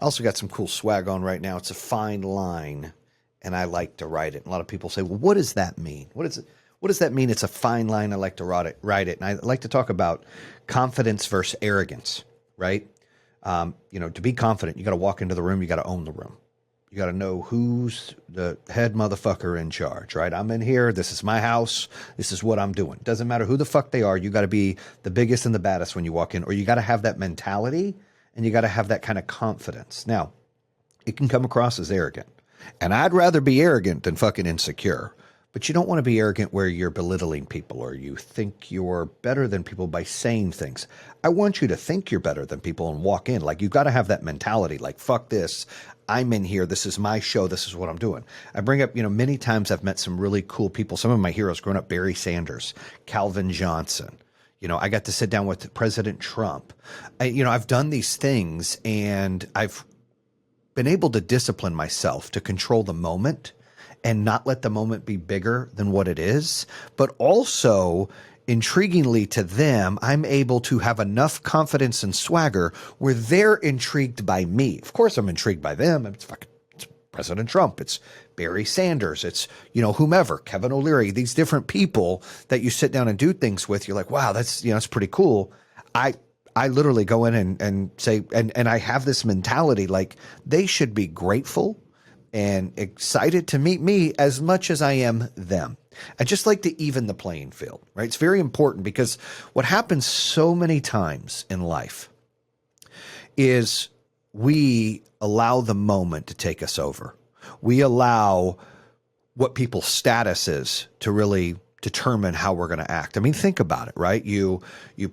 also got some cool swag on right now. It's a fine line, and I like to ride it. And a lot of people say, well, what does that mean? What does that mean? It's a fine line. I like to ride it. And I like to talk about confidence versus arrogance, right? To be confident, you got to walk into the room. You got to own the room. You got to know who's the head motherfucker in charge, right? I'm in here. This is my house. This is what I'm doing. Doesn't matter who the fuck they are. You got to be the biggest and the baddest when you walk in, or you got to have that mentality and you got to have that kind of confidence. Now, it can come across as arrogant, and I'd rather be arrogant than fucking insecure. But you don't want to be arrogant where you're belittling people or you think you're better than people by saying things. I want you to think you're better than people and walk in. Like, you've got to have that mentality. Like, fuck this. I'm in here. This is my show. This is what I'm doing. I bring up, many times I've met some really cool people. Some of my heroes growing up, Barry Sanders, Calvin Johnson. I got to sit down with President Trump. I've done these things and I've been able to discipline myself to control the moment and not let the moment be bigger than what it is. But also, intriguingly to them, I'm able to have enough confidence and swagger where they're intrigued by me. Of course, I'm intrigued by them. It's President Trump. It's Barry Sanders. It's, whomever, Kevin O'Leary, these different people that you sit down and do things with. You're like, wow, that's pretty cool. I literally go in and say, and I have this mentality, like, they should be grateful and excited to meet me as much as I am them. I just like to even the playing field, right? It's very important because what happens so many times in life is we allow the moment to take us over. We allow what people's status is to really determine how we're going to act. I mean, think about it, right? You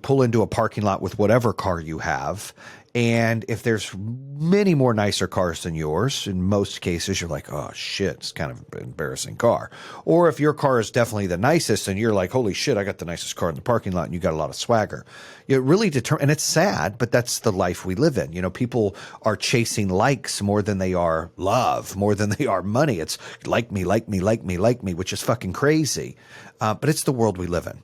pull into a parking lot with whatever car you have, and if there's many more nicer cars than yours, in most cases, you're like, oh shit, it's kind of an embarrassing car. Or if your car is definitely the nicest and you're like, holy shit, I got the nicest car in the parking lot and you got a lot of swagger. It really and it's sad, but that's the life we live in. People are chasing likes more than they are love, more than they are money. It's like me, like me, like me, like me, which is fucking crazy. But it's the world we live in.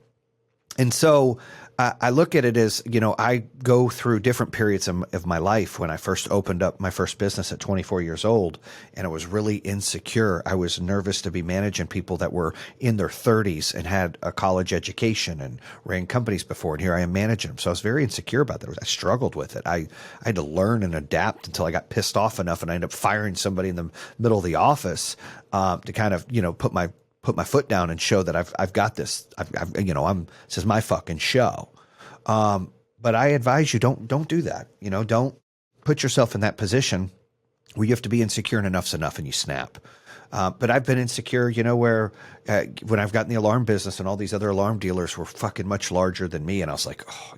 And so I look at it as, I go through different periods of my life. When I first opened up my first business at 24 years old, and I was really insecure. I was nervous to be managing people that were in their 30s and had a college education and ran companies before. And here I am managing them. So I was very insecure about that. I struggled with it. I had to learn and adapt until I got pissed off enough and I ended up firing somebody in the middle of the office to kind of, put my foot down and show that I've got this. This is my fucking show. But I advise you, don't do that. Don't put yourself in that position where you have to be insecure and enough's enough and you snap. But I've been insecure, where when I've gotten the alarm business and all these other alarm dealers were fucking much larger than me. And I was like, oh,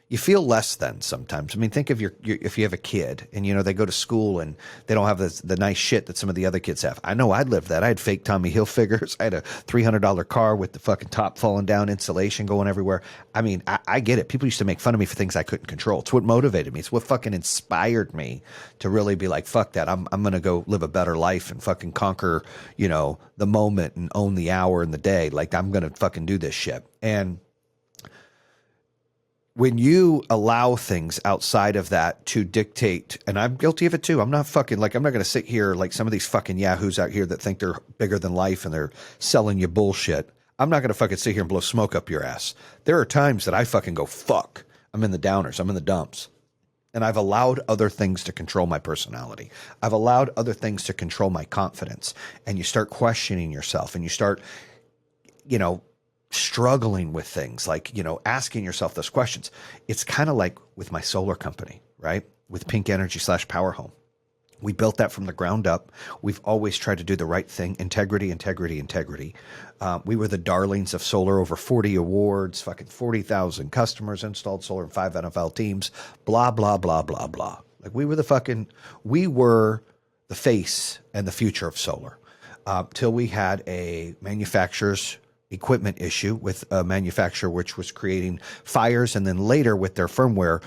you feel less than sometimes. I mean, think of if you have a kid and, they go to school and they don't have the nice shit that some of the other kids have. I know I'd lived that. I had fake Tommy Hilfigers. I had a $300 car with the fucking top falling down, insulation going everywhere. I mean, I get it. People used to make fun of me for things I couldn't control. It's what motivated me. It's what fucking inspired me to really be like, fuck that. I'm going to go live a better life and fucking conquer, the moment and own the hour and the day. Like, I'm going to fucking do this shit. And when you allow things outside of that to dictate, and I'm guilty of it too. I'm not going to sit here like some of these fucking yahoos out here that think they're bigger than life and they're selling you bullshit. I'm not going to fucking sit here and blow smoke up your ass. There are times that I fucking go, fuck. I'm in the downers. I'm in the dumps. And I've allowed other things to control my personality. I've allowed other things to control my confidence. And you start questioning yourself and you start, struggling with things like, asking yourself those questions. It's kind of like with my solar company, right? With Pink Energy / Power Home. We built that from the ground up. We've always tried to do the right thing. Integrity, integrity, integrity. We were the darlings of solar, over 40 awards, fucking 40,000 customers installed solar in 5 NFL teams, blah, blah, blah, blah, blah. Like we were the face and the future of solar. Till we had a manufacturer's equipment issue with a manufacturer which was creating fires, and then later with their firmware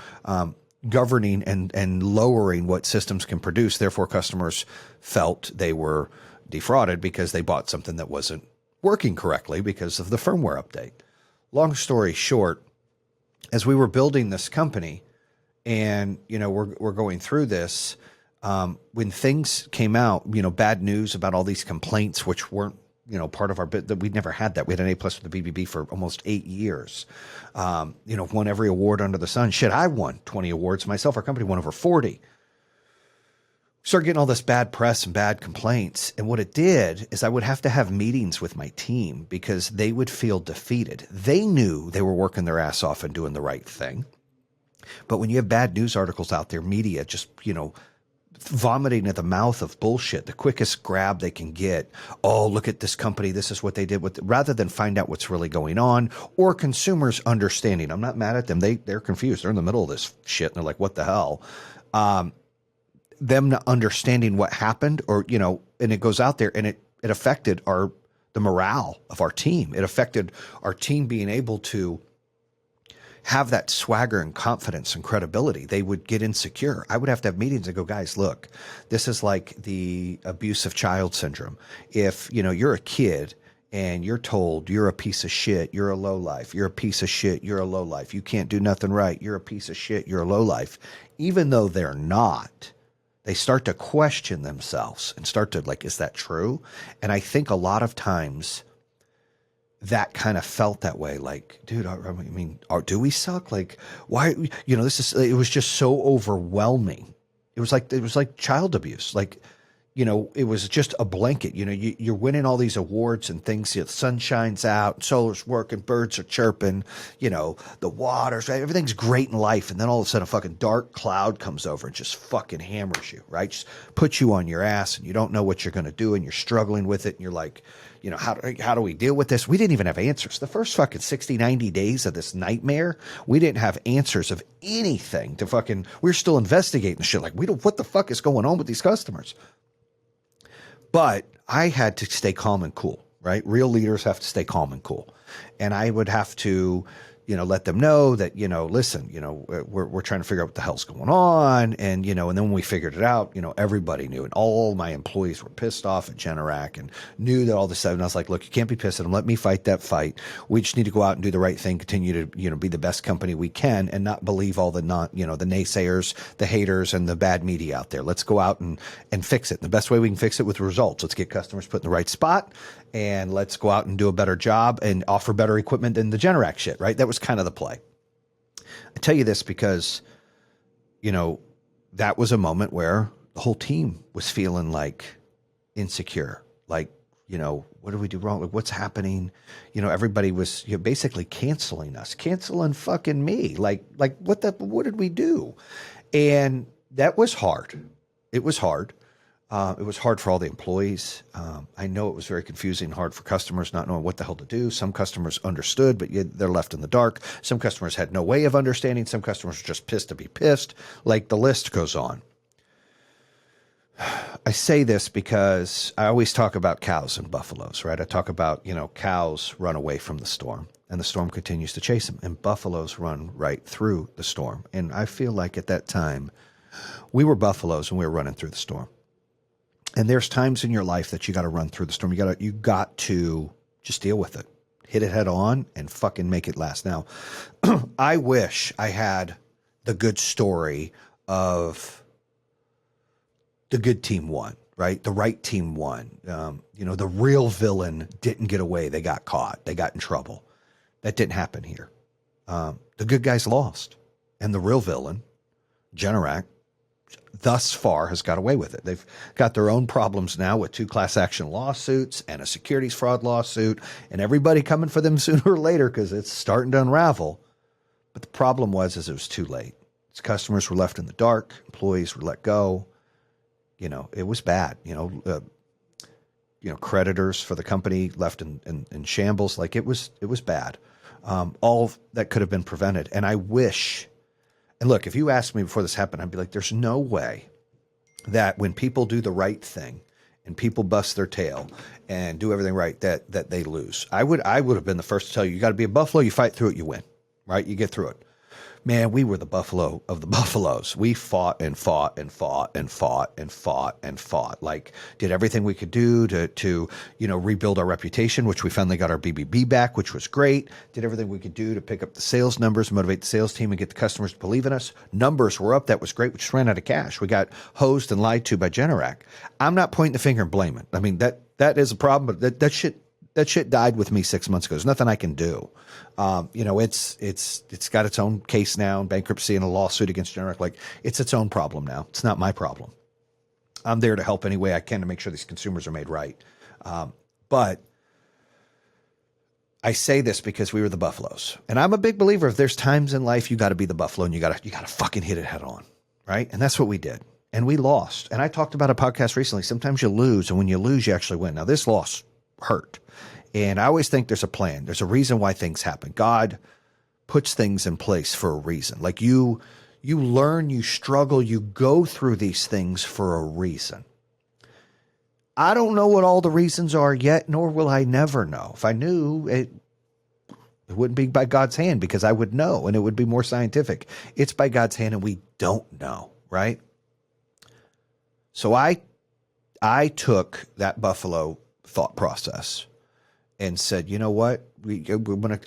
governing and lowering what systems can produce. Therefore, customers felt they were defrauded because they bought something that wasn't working correctly because of the firmware update. Long story short, as we were building this company And, we're going through this. When things came out, bad news about all these complaints, which weren't, part of our bit, that we'd never had that. We had an A+ with the BBB for almost 8 years. Won every award under the sun. Shit, I won 20 awards myself. Our company won over 40. Started getting all this bad press and bad complaints. And what it did is I would have to have meetings with my team because they would feel defeated. They knew they were working their ass off and doing the right thing. But when you have bad news articles out there, media just, vomiting at the mouth of bullshit, the quickest grab they can get. Oh, look at this company. This is what they did rather than find out what's really going on, or consumers understanding. I'm not mad at them. They're confused. They're in the middle of this shit. And they're like, what the hell? Them not understanding what happened, or, and it goes out there, and it affected the morale of our team. It affected our team being able to have that swagger and confidence and credibility. They would get insecure. I would have to have meetings and go, guys, look, this is like the abusive child syndrome. If, you're a kid and you're told you're a piece of shit, you're a lowlife, you're a piece of shit, you're a lowlife, you can't do nothing right, you're a piece of shit, you're a lowlife, even though they're not, they start to question themselves and start to is that true? And I think a lot of times that kind of felt that way. Like, dude, do we suck? Why, it was just so overwhelming. It was like child abuse. It was just a blanket. You're winning all these awards and things. The sun shines out, solar's working, birds are chirping, the water's right. Everything's great in life. And then all of a sudden a fucking dark cloud comes over and just fucking hammers you, right? Just puts you on your ass and you don't know what you're going to do and you're struggling with it. And you're like, how do we deal with this? We didn't even have answers. The first fucking 60, 90 days of this nightmare, we didn't have answers of anything we're still investigating the shit. What the fuck is going on with these customers? But I had to stay calm and cool, right? Real leaders have to stay calm and cool. And I would have to, let them know that, listen, we're trying to figure out what the hell's going on. And, and then when we figured it out, everybody knew. And all my employees were pissed off at Generac and knew that all of a sudden. I was like, look, you can't be pissed at them. Let me fight that fight. We just need to go out and do the right thing, continue to, be the best company we can and not believe all the the naysayers, the haters and the bad media out there. Let's go out and fix it. And the best way we can fix it with results. Let's get customers put in the right spot and let's go out and do a better job and offer better equipment than the Generac shit, right? That was kind of the play. I tell you this because, that was a moment where the whole team was feeling insecure. What do we do wrong? What's happening? Everybody was basically canceling us, canceling fucking me. What did we do? And that was hard. It was hard. It was hard for all the employees. I know it was very confusing, hard for customers not knowing what the hell to do. Some customers understood, but they're left in the dark. Some customers had no way of understanding. Some customers were just pissed to be pissed. The list goes on. I say this because I always talk about cows and buffaloes, right? I talk about, cows run away from the storm and the storm continues to chase them, and buffaloes run right through the storm. And I feel like at that time we were buffaloes and we were running through the storm. And there's times in your life that you got to run through the storm. You got to just deal with it, hit it head on and fucking make it last. Now, I wish I had the good story of the good team won, right? The right team won. The real villain didn't get away. They got caught. They got in trouble. That didn't happen here. The good guys lost. And the real villain, Generac, thus far has got away with it. They've got their own problems now with 2 class action lawsuits and a securities fraud lawsuit and everybody coming for them sooner or later because it's starting to unravel. But the problem is it was too late. Its customers were left in the dark. Employees were let go. It was bad. Creditors for the company left in shambles. It was bad. All that could have been prevented. And I wish. And look, if you asked me before this happened, I'd be like, there's no way that when people do the right thing and people bust their tail and do everything right, that they lose. I would have been the first to tell you, you got to be a buffalo, you fight through it, you win, right? You get through it. Man, we were the buffalo of the buffaloes. We fought and fought and fought and fought and fought and fought. Like, did everything we could do to rebuild our reputation, which we finally got our BBB back, which was great. Did everything we could do to pick up the sales numbers, motivate the sales team, and get the customers to believe in us. Numbers were up. That was great. We just ran out of cash. We got hosed and lied to by Generac. I'm not pointing the finger and blaming. I mean, that is a problem, but that shit died with me 6 months ago. There's nothing I can do. It's got its own case now in bankruptcy and a lawsuit against Generac. Like, it's its own problem now. It's not my problem. I'm there to help any way I can to make sure these consumers are made right. But I say this because we were the buffaloes, and I'm a big believer. If there's times in life you got to be the buffalo, and you got to fucking hit it head on, right? And that's what we did, and we lost. And I talked about a podcast recently. Sometimes you lose, and when you lose, you actually win. Now, this loss hurt. And I always think there's a plan. There's a reason why things happen. God puts things in place for a reason. Like you learn, you struggle, you go through these things for a reason. I don't know what all the reasons are yet, nor will I never know. If I knew, it wouldn't be by God's hand, because I would know, and it would be more scientific. It's by God's hand, and we don't know, right? So I took that buffalo thought process and said, you know what? I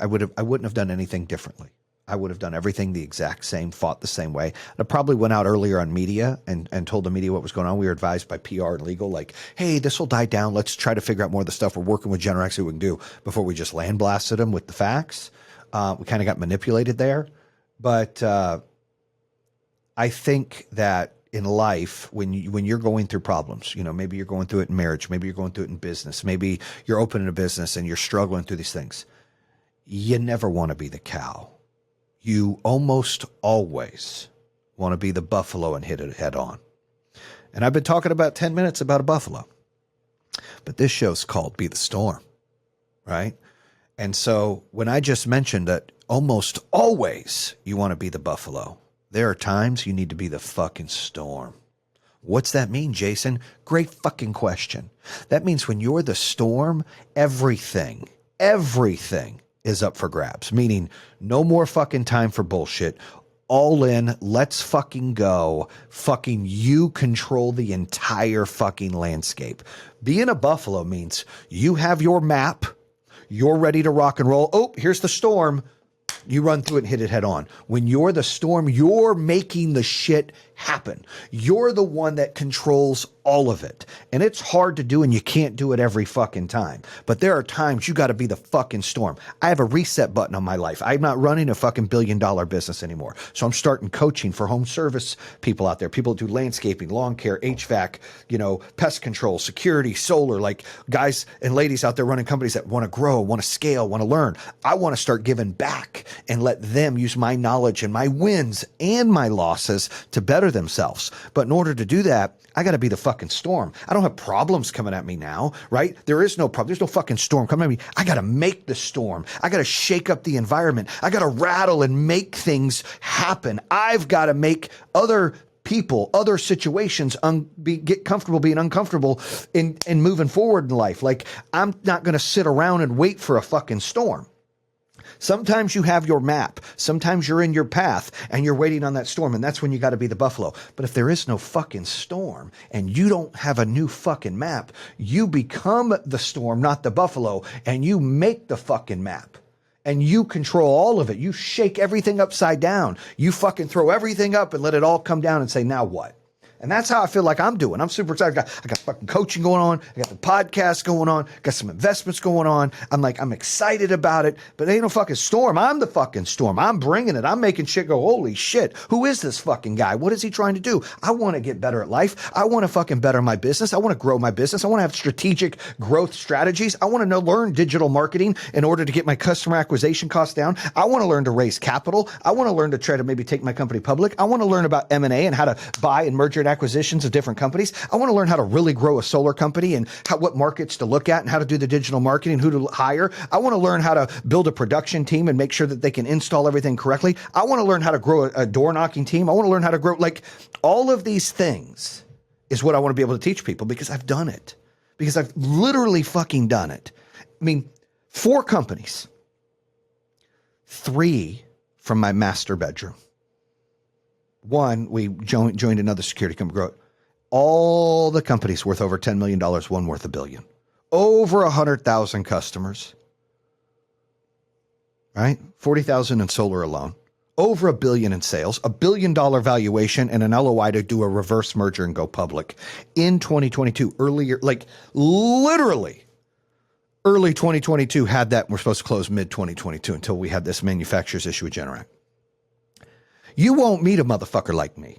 wouldn't have done anything differently. I would have done everything the exact same, fought the same way. I probably went out earlier on media and told the media what was going on. We were advised by PR and legal, like, hey, this will die down. Let's try to figure out more of the stuff. We're working with Generac, see what we can do, before we just land blasted them with the facts. We kind of got manipulated there. But I think that in life, when you're going through problems, maybe you're going through it in marriage, maybe you're going through it in business, maybe you're opening a business and you're struggling through these things, you never want to be the cow. You almost always want to be the buffalo and hit it head on. And I've been talking about 10 minutes about a buffalo, but this show's called Be the Storm, right? And so when I just mentioned that almost always you want to be the buffalo, there are times you need to be the fucking storm. What's that mean, Jayson? Great fucking question. That means when you're the storm, everything is up for grabs, meaning no more fucking time for bullshit. All in, let's fucking go. Fucking you control the entire fucking landscape. Being a buffalo means you have your map, you're ready to rock and roll. Oh, here's the storm. You run through it and hit it head on. When you're the storm, you're making the shit happen. You're the one that controls all of it. And it's hard to do, and you can't do it every fucking time. But there are times you got to be the fucking storm. I have a reset button on my life. I'm not running a fucking $1 billion business anymore. So I'm starting coaching for home service people out there, people that do landscaping, lawn care, HVAC, pest control, security, solar, like guys and ladies out there running companies that want to grow, want to scale, want to learn. I want to start giving back and let them use my knowledge and my wins and my losses to better themselves. But in order to do that, I got to be the fucking storm. I don't have problems coming at me now, right? There is no problem. There's no fucking storm coming at me. I got to make the storm. I got to shake up the environment. I got to rattle and make things happen. I've got to make other people, other situations, get comfortable being uncomfortable and moving forward in life. Like, I'm not going to sit around and wait for a fucking storm. Sometimes you have your map. Sometimes you're in your path and you're waiting on that storm. And that's when you got to be the buffalo. But if there is no fucking storm and you don't have a new fucking map, you become the storm, not the buffalo, and you make the fucking map. And you control all of it. You shake everything upside down. You fucking throw everything up and let it all come down and say, now what? And that's how I feel like I'm doing. I'm super excited. I got fucking coaching going on. I got the podcast going on. Got some investments going on. I'm excited about it, but it ain't no fucking storm. I'm the fucking storm. I'm bringing it. I'm making shit go, holy shit. Who is this fucking guy? What is he trying to do? I want to get better at life. I want to fucking better my business. I want to grow my business. I want to have strategic growth strategies. I want to learn digital marketing in order to get my customer acquisition costs down. I want to learn to raise capital. I want to learn to try to maybe take my company public. I want to learn about M&A and how to buy and merger and acquisitions of different companies. I want to learn how to really grow a solar company and what markets to look at and how to do the digital marketing, who to hire. I want to learn how to build a production team and make sure that they can install everything correctly. I want to learn how to grow a door knocking team. I want to learn how to grow, like, all of these things is what I want to be able to teach people, because I've done it, because I've literally fucking done it. I mean, 4 companies, 3 from my master bedroom. One, we joined another security company. All the companies worth over $10 million, one worth $1 billion. Over 100,000 customers, right? 40,000 in solar alone. Over $1 billion in sales, $1 billion valuation, and an LOI to do a reverse merger and go public in 2022. Earlier, like literally early 2022 had that. We're supposed to close mid 2022 until we had this manufacturer's issue with Generac. You won't meet a motherfucker like me.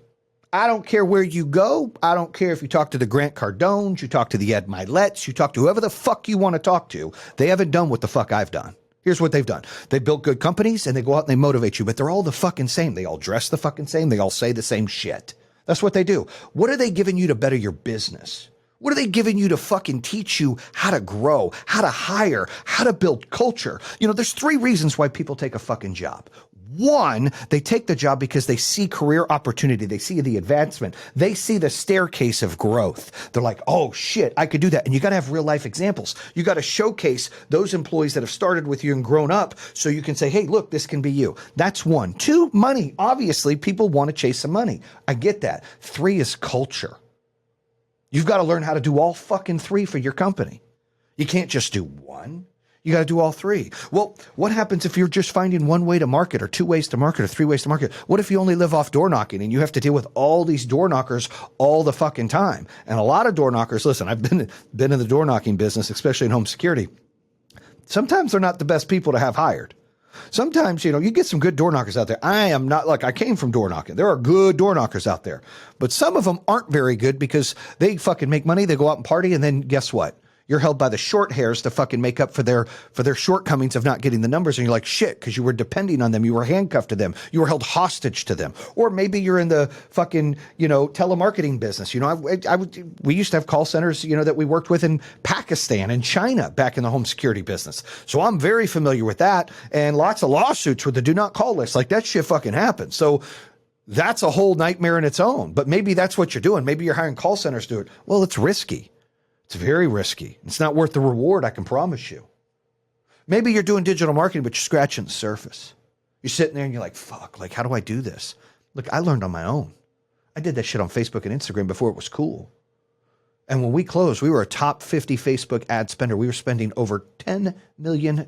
I don't care where you go. I don't care if you talk to the Grant Cardones, you talk to the Ed Milettes, you talk to whoever the fuck you want to talk to. They haven't done what the fuck I've done. Here's what they've done. They built good companies and they go out and they motivate you, but they're all the fucking same. They all dress the fucking same. They all say the same shit. That's what they do. What are they giving you to better your business? What are they giving you to fucking teach you how to grow, how to hire, how to build culture? You know, there's 3 reasons why people take a fucking job. 1, they take the job because they see career opportunity. They see the advancement. They see the staircase of growth. They're like, oh shit, I could do that. And you got to have real life examples. You got to showcase those employees that have started with you and grown up so you can say, hey, look, this can be you. That's 1. 2, money. Obviously, people want to chase some money. I get that. 3 is culture. You've got to learn how to do all fucking 3 for your company. You can't just do 1. You got to do all 3. Well, what happens if you're just finding 1 way to market or 2 ways to market or 3 ways to market? What if you only live off door knocking and you have to deal with all these door knockers all the fucking time? And a lot of door knockers, listen, I've been in the door knocking business, especially in home security. Sometimes they're not the best people to have hired. Sometimes, you know, you get some good door knockers out there. I am not like I came from door knocking. There are good door knockers out there, but some of them aren't very good because they fucking make money. They go out and party. And then guess what? You're held by the short hairs to fucking make up for their shortcomings of not getting the numbers. And you're like, shit, because you were depending on them. You were handcuffed to them. You were held hostage to them. Or maybe you're in the fucking, you know, telemarketing business. You know, we used to have call centers, you know, that we worked with in Pakistan and China back in the home security business. So I'm very familiar with that. And lots of lawsuits with the do not call list. Like that shit fucking happens. So that's a whole nightmare in its own. But maybe that's what you're doing. Maybe you're hiring call centers to do it. Well, it's risky. It's very risky. It's not worth the reward, I can promise you. Maybe you're doing digital marketing, but you're scratching the surface. You're sitting there and you're like, fuck, like, how do I do this? Look, I learned on my own. I did that shit on Facebook and Instagram before it was cool. And when we closed, we were a top 50 Facebook ad spender. We were spending over $10 million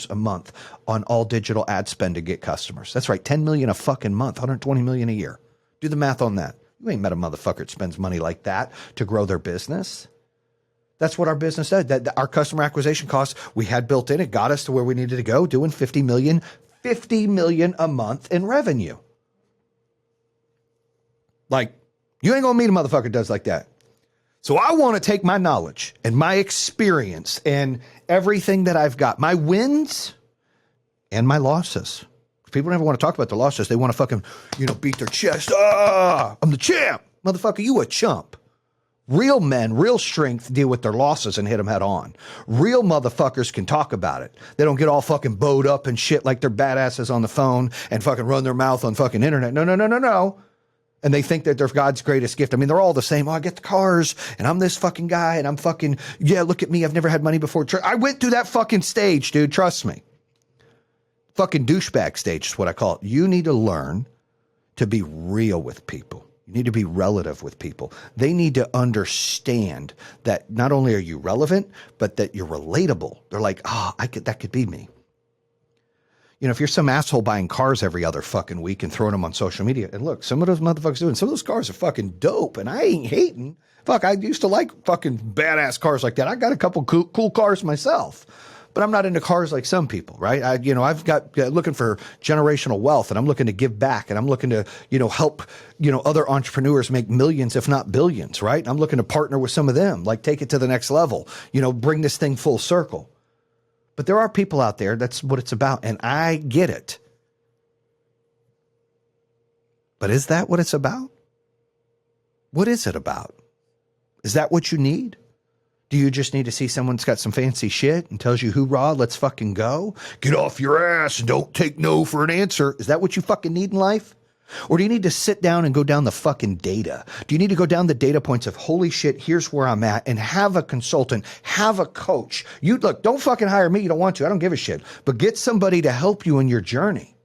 a month on all digital ad spend to get customers. That's right, $10 million a fucking month, $120 million a year. Do the math on that. You ain't met a motherfucker that spends money like that to grow their business. That's what our business did. That our customer acquisition costs we had built in. It got us to where we needed to go, doing $50 million a month in revenue. Like, you ain't gonna meet a motherfucker that does like that. So I want to take my knowledge and my experience and everything that I've got, my wins and my losses. People never want to talk about their losses. They want to fucking, you know, beat their chest. I'm the champ. Motherfucker, you a chump. Real men, real strength deal with their losses and hit them head on. Real motherfuckers can talk about it. They don't get all fucking bowed up and shit like they're badasses on the phone and fucking run their mouth on fucking internet. No. And they think that they're God's greatest gift. I mean, they're all the same. Oh, I get the cars and I'm this fucking guy and I'm fucking, yeah, look at me. I've never had money before. I went through that fucking stage, dude. Trust me. Fucking douchebag stage is what I call it. You need to learn to be real with people. You need to be relative with people. They need to understand that not only are you relevant, but that you're relatable. They're like, that could be me. You know, if you're some asshole buying cars every other fucking week and throwing them on social media, and look, some of those motherfuckers do, and some of those cars are fucking dope, and I ain't hating. Fuck, I used to like fucking badass cars like that. I got a couple cool cars myself. But I'm not into cars like some people, right? I've got looking for generational wealth, and I'm looking to give back, and I'm looking to, help, other entrepreneurs make millions, if not billions, right? I'm looking to partner with some of them, like take it to the next level, bring this thing full circle. But there are people out there, that's what it's about, and I get it. But is that what it's about? What is it about? Is that what you need? Do you just need to see someone that's got some fancy shit and tells you, hoorah, let's fucking go? Get off your ass and don't take no for an answer. Is that what you fucking need in life? Or do you need to sit down and go down the fucking data? Do you need to go down the data points of, holy shit, here's where I'm at, and have a consultant, have a coach? Look, don't fucking hire me. You don't want to. I don't give a shit. But get somebody to help you in your journey.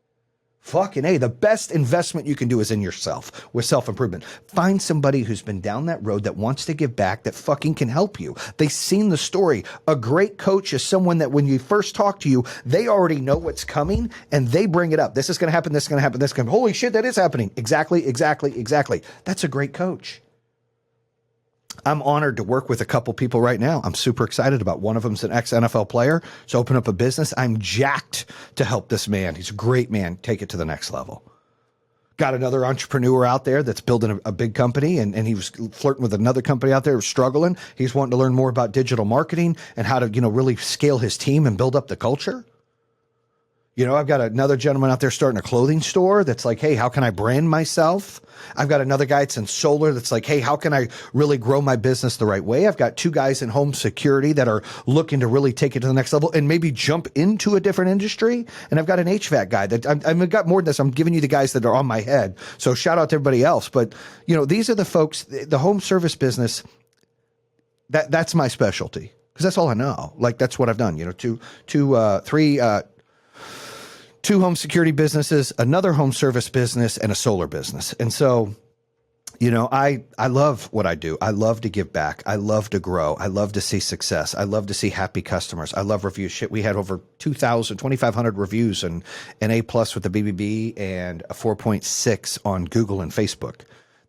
Fucking A, the best investment you can do is in yourself with self-improvement. Find somebody who's been down that road that wants to give back, that fucking can help you. They've seen the story. A great coach is someone that when you first talk to you, they already know what's coming and they bring it up. This is going to happen. This is going to happen. This is going to happen. Holy shit, that is happening. Exactly. That's a great coach. I'm honored to work with a couple people right now. I'm super excited about. One of them's an ex-NFL player. He's opened up a business. I'm jacked to help this man. He's a great man. Take it to the next level. Got another entrepreneur out there that's building a big company, and he was flirting with another company out there who's struggling. He's wanting to learn more about digital marketing and how to, really scale his team and build up the culture. I've got another gentleman out there starting a clothing store that's like, hey, how can I brand myself? I've got another guy that's in solar that's like, hey, how can I really grow my business the right way? I've got two guys in home security that are looking to really take it to the next level and maybe jump into a different industry. And I've got an HVAC guy that I've got more than this. I'm giving you the guys that are on my head. So shout out to everybody else. But, these are the folks, the home service business, that's my specialty because that's all I know. Like, that's what I've done, two home security businesses, another home service business, and a solar business. And so, I love what I do. I love to give back. I love to grow. I love to see success. I love to see happy customers. I love reviews. Shit, we had over 2,500 reviews and an A+ with the BBB and a 4.6 on Google and Facebook.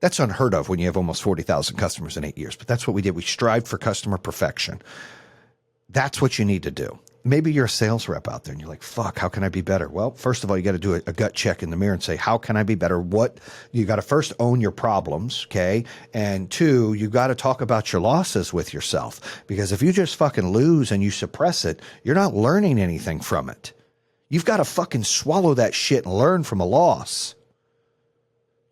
That's unheard of when you have almost 40,000 customers in 8 years. But that's what we did. We strived for customer perfection. That's what you need to do. Maybe you're a sales rep out there and you're like, fuck, how can I be better? Well, first of all, you got to do a gut check in the mirror and say, how can I be better? You got to first own your problems. Okay. And two, you got to talk about your losses with yourself, because if you just fucking lose and you suppress it, you're not learning anything from it. You've got to fucking swallow that shit and learn from a loss.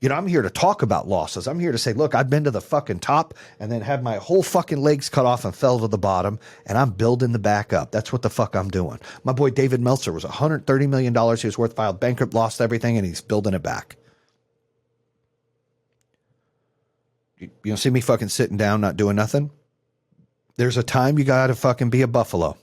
I'm here to talk about losses. I'm here to say, look, I've been to the fucking top and then had my whole fucking legs cut off and fell to the bottom, and I'm building the back up. That's what the fuck I'm doing. My boy David Meltzer was $130 million. He was worth, filed bankrupt, lost everything, and he's building it back. You don't see me fucking sitting down, not doing nothing? There's a time you got to fucking be a buffalo.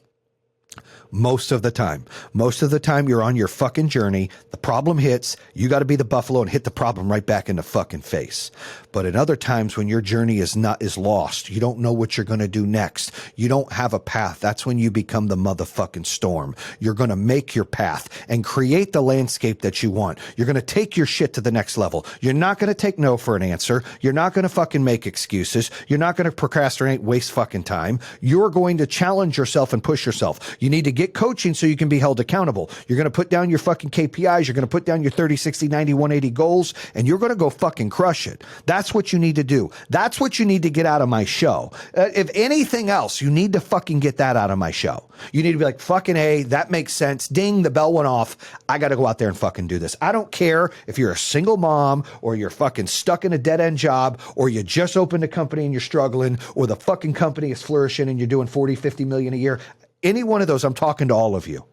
Most of the time you're on your fucking journey. The problem hits, you got to be the buffalo and hit the problem right back in the fucking face. But in other times when your journey is lost, you don't know what you're going to do next. You don't have a path. That's when you become the motherfucking storm. You're going to make your path and create the landscape that you want. You're going to take your shit to the next level. You're not going to take no for an answer. You're not going to fucking make excuses. You're not going to procrastinate, waste fucking time. You're going to challenge yourself and push yourself. You need to get coaching so you can be held accountable. You're going to put down your fucking KPIs. You're going to put down your 30, 60, 90, 180 goals, and you're going to go fucking crush it. That's what you need to do. That's what you need to get out of my show. If anything else, you need to fucking get that out of my show. You need to be like, fucking A, that makes sense. Ding, the bell went off. I got to go out there and fucking do this. I don't care if you're a single mom or you're fucking stuck in a dead end job or you just opened a company and you're struggling or the fucking company is flourishing and you're doing 40, 50 million a year. Any one of those, I'm talking to all of you.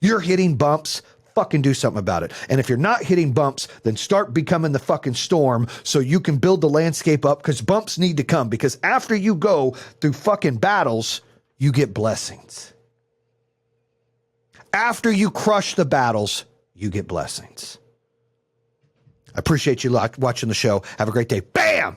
You're hitting bumps, fucking do something about it. And if you're not hitting bumps, then start becoming the fucking storm so you can build the landscape up, because bumps need to come, because after you go through fucking battles, you get blessings. After you crush the battles, you get blessings. I appreciate you watching the show. Have a great day. Bam!